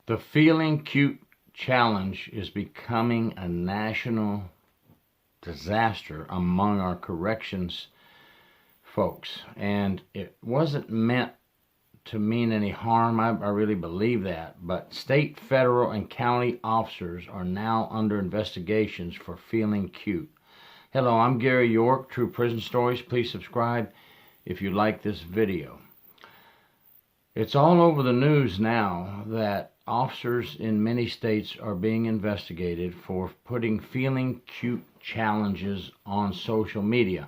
The Feeling Cute Challenge is becoming a national disaster among our corrections folks. And it wasn't meant to mean any harm. I really believe that. But state, federal, and county officers are now under investigations for feeling cute. Hello, I'm Gary York, True Prison Stories. Please subscribe if you like this video. It's all over the news now that officers in many states are being investigated for putting feeling cute challenges on social media.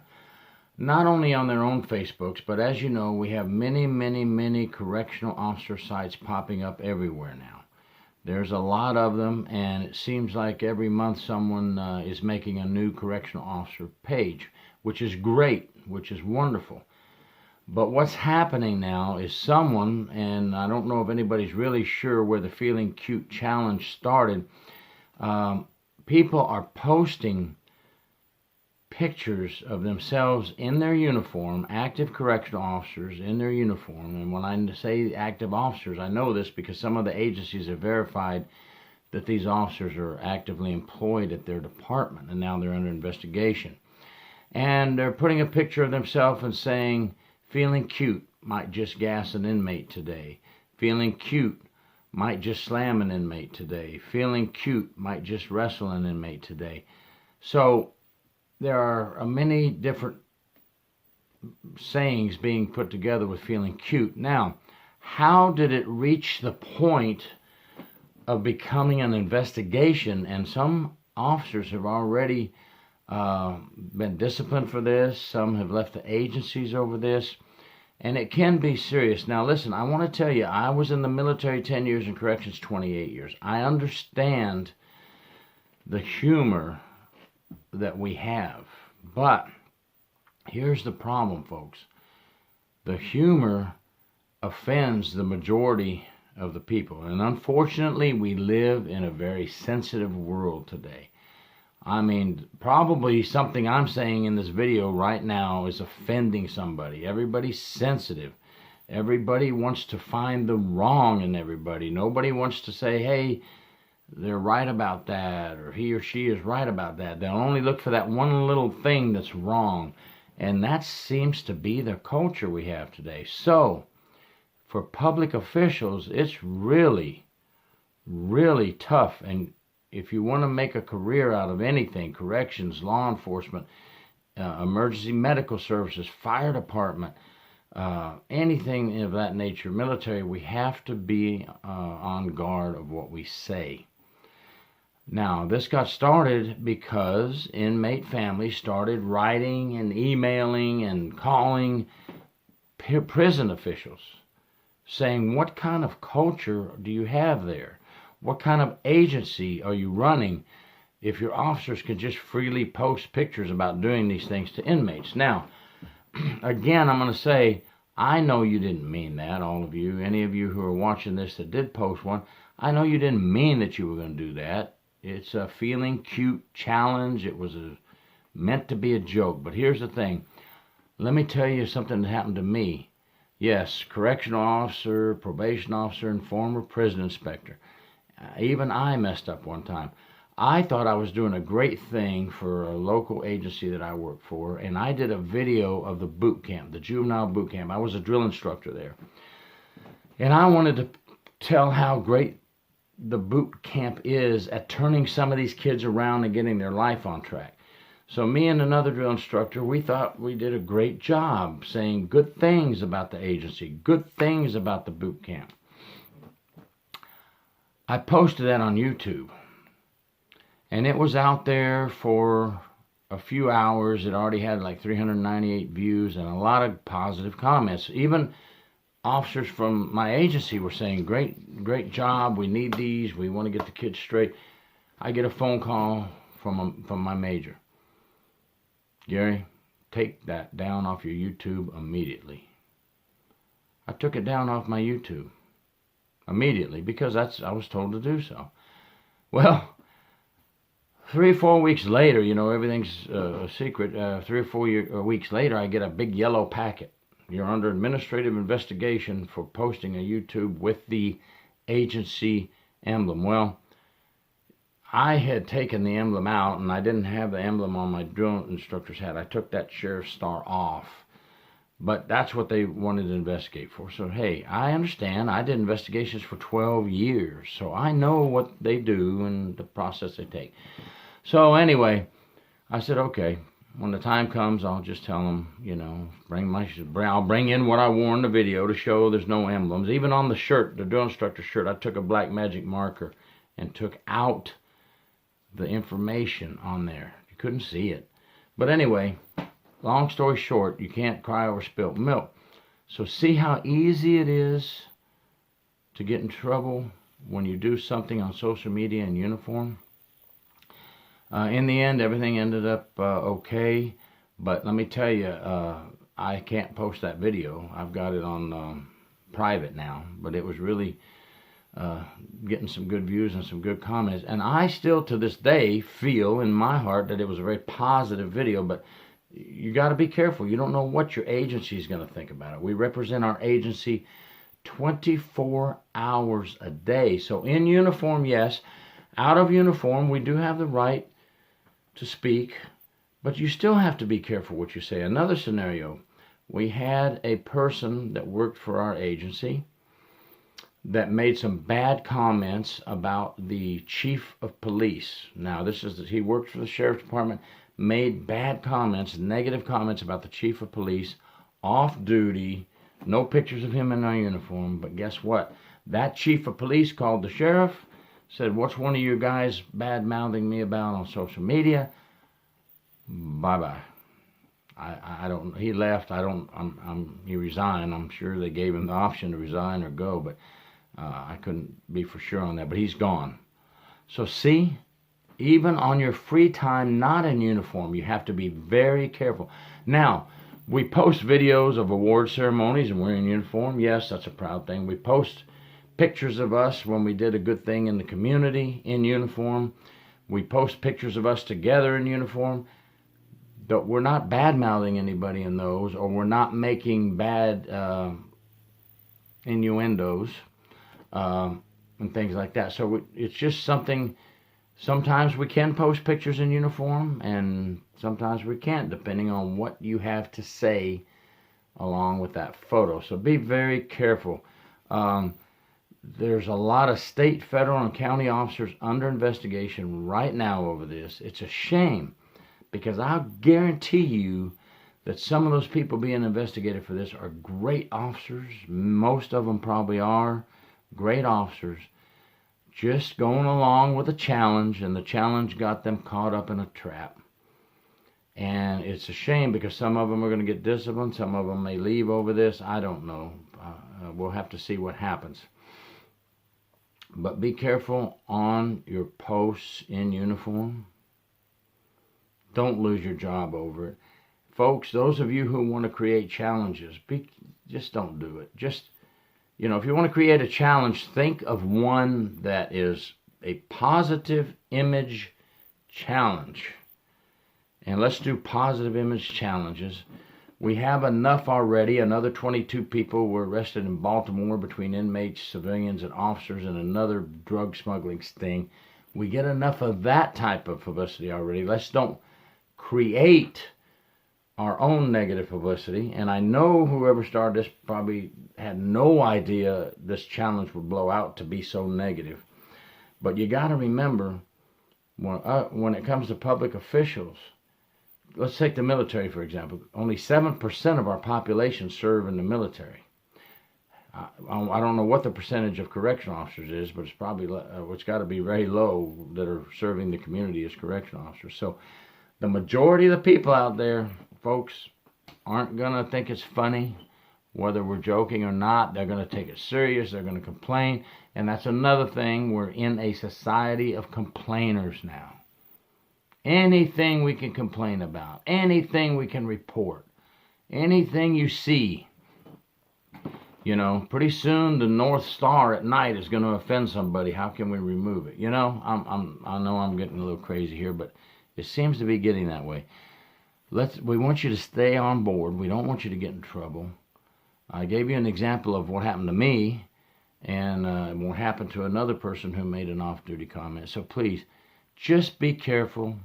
Not only on their own Facebooks, but as you know, we have many correctional officer sites popping up everywhere now. There's a lot of them, and it seems like every month someone is making a new correctional officer page, which is great, which is wonderful. But what's happening now is someone, and I don't know if anybody's really sure where the Feeling Cute Challenge started, people are posting pictures of themselves in their uniform, active correctional officers in their uniform. And when I say active officers, I know this because some of the agencies have verified that these officers are actively employed at their department, and now they're under investigation. And they're putting a picture of themselves and saying, feeling cute, might just gas an inmate today. Feeling cute, might just slam an inmate today. Feeling cute, might just wrestle an inmate today. So there are many different sayings being put together with feeling cute. Now, how did it reach the point of becoming an investigation? And some officers have already been disciplined for this. Some have left the agencies over this, and it can be serious. Now listen, I want to tell you, I was in the military 10 years and corrections 28 years. I understand the humor that we have, but here's the problem, folks. The humor offends the majority of the people, and unfortunately we live in a very sensitive world today. I mean, probably something I'm saying in this video right now is offending somebody. Everybody's sensitive. Everybody wants to find the wrong in everybody. Nobody wants to say, hey, they're right about that, or he or she is right about that. They'll only look for that one little thing that's wrong. And that seems to be the culture we have today. So, for public officials, it's really tough. And if you want to make a career out of anything, corrections, law enforcement, emergency medical services, fire department, anything of that nature, military, we have to be on guard of what we say. Now, this got started because inmate families started writing and emailing and calling prison officials, saying, what kind of culture do you have there? What kind of agency are you running if your officers can just freely post pictures about doing these things to inmates? Now, again, I'm going to say, I know you didn't mean that, all of you. Any of you who are watching this that did post one, I know you didn't mean that you were going to do that. It's a feeling cute challenge. It was meant to be a joke. But here's the thing. Let me tell you something that happened to me. Yes, correctional officer, probation officer, and former prison inspector. Even I messed up one time. I thought I was doing a great thing for a local agency that I work for, and I did a video of the boot camp, the juvenile boot camp. I was a drill instructor there. And I wanted to tell how great the boot camp is at turning some of these kids around and getting their life on track. So me and another drill instructor, we thought we did a great job saying good things about the agency, good things about the boot camp. I posted that on YouTube, and it was out there for a few hours. It already had like 398 views and a lot of positive comments. Even officers from my agency were saying, great job, we need these, we want to get the kids straight. I get a phone call from my major. Gary, take that down off your YouTube immediately. I took it down off my YouTube immediately because I was told to do so. Well, 3 or 4 weeks later, you know, everything's a secret. 3 or 4 weeks later, I get a big yellow packet. You're under administrative investigation for posting a YouTube with the agency emblem. Well, I had taken the emblem out, and I didn't have the emblem on my drill instructor's hat. I took that sheriff's star off. But that's what they wanted to investigate for. So, hey, I understand. I did investigations for 12 years, so I know what they do and the process they take. So, anyway, I said, okay, when the time comes, I'll just tell them, you know, I'll bring in what I wore in the video to show there's no emblems. Even on the shirt, the drill instructor shirt, I took a black magic marker and took out the information on there. You couldn't see it. But anyway, long story short, you can't cry over spilt milk. So see how easy it is to get in trouble when you do something on social media in uniform? In the end, everything ended up okay. But let me tell you, I can't post that video. I've got it on private now. But it was really getting some good views and some good comments. And I still, to this day, feel in my heart that it was a very positive video. But you got to be careful. You don't know what your agency is going to think about it. We represent our agency 24 hours a day. So in uniform, yes. Out of uniform, we do have the right to speak, but you still have to be careful what you say. Another scenario, we had a person that worked for our agency that made some bad comments about the chief of police. Now, he worked for the sheriff's department, made bad comments, negative comments about the chief of police, off duty, no pictures of him in our uniform. But guess what? That chief of police called the sheriff, said, what's one of you guys bad-mouthing me about on social media? Bye-bye. I don't, he left. He resigned. I'm sure they gave him the option to resign or go, but I couldn't be for sure on that. But he's gone. So see, even on your free time, not in uniform, you have to be very careful. Now, we post videos of award ceremonies and we're in uniform. Yes, that's a proud thing. We post pictures of us when we did a good thing in the community in uniform. We post pictures of us together in uniform. But we're not bad-mouthing anybody in those, or we're not making bad innuendos and things like that. So it's just something. Sometimes we can post pictures in uniform, and sometimes we can't, depending on what you have to say along with that photo. So be very careful. There's a lot of state, federal, and county officers under investigation right now over this. It's a shame, because I'll guarantee you that some of those people being investigated for this are great officers. Most of them probably are great officers, just going along with a challenge, and the challenge got them caught up in a trap. And it's a shame, because some of them are going to get disciplined. Some of them may leave over this. I don't know. We'll have to see what happens. But be careful on your posts in uniform. Don't lose your job over it. Folks, those of you who want to create challenges, just don't do it. Just, you know, if you want to create a challenge, think of one that is a positive image challenge. And let's do positive image challenges. We have enough already. Another 22 people were arrested in Baltimore between inmates, civilians, and officers in another drug smuggling sting. We get enough of that type of publicity already. Let's don't create our own negative publicity. And I know whoever started this probably had no idea this challenge would blow out to be so negative. But you got to remember, when it comes to public officials, let's take the military, for example. Only 7% of our population serve in the military. I don't know what the percentage of correctional officers is, but it's probably, it's got to be very low that are serving the community as correctional officers. So the majority of the people out there, folks, aren't going to think it's funny. Whether we're joking or not, they're going to take it serious. They're going to complain. And that's another thing. We're in a society of complainers now. Anything we can complain about, anything we can report, anything you see, you know, pretty soon the North Star at night is going to offend somebody. How can we remove it? You know, I know I'm getting a little crazy here, but it seems to be getting that way. We want you to stay on board. We don't want you to get in trouble. I gave you an example of what happened to me, and it won't happen to another person who made an off-duty comment. So please, just be careful.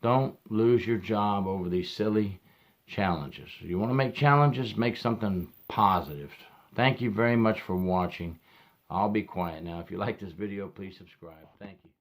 Don't lose your job over these silly challenges. If you want to make challenges, make something positive. Thank you very much for watching. I'll be quiet now. If you like this video, please subscribe. Thank you.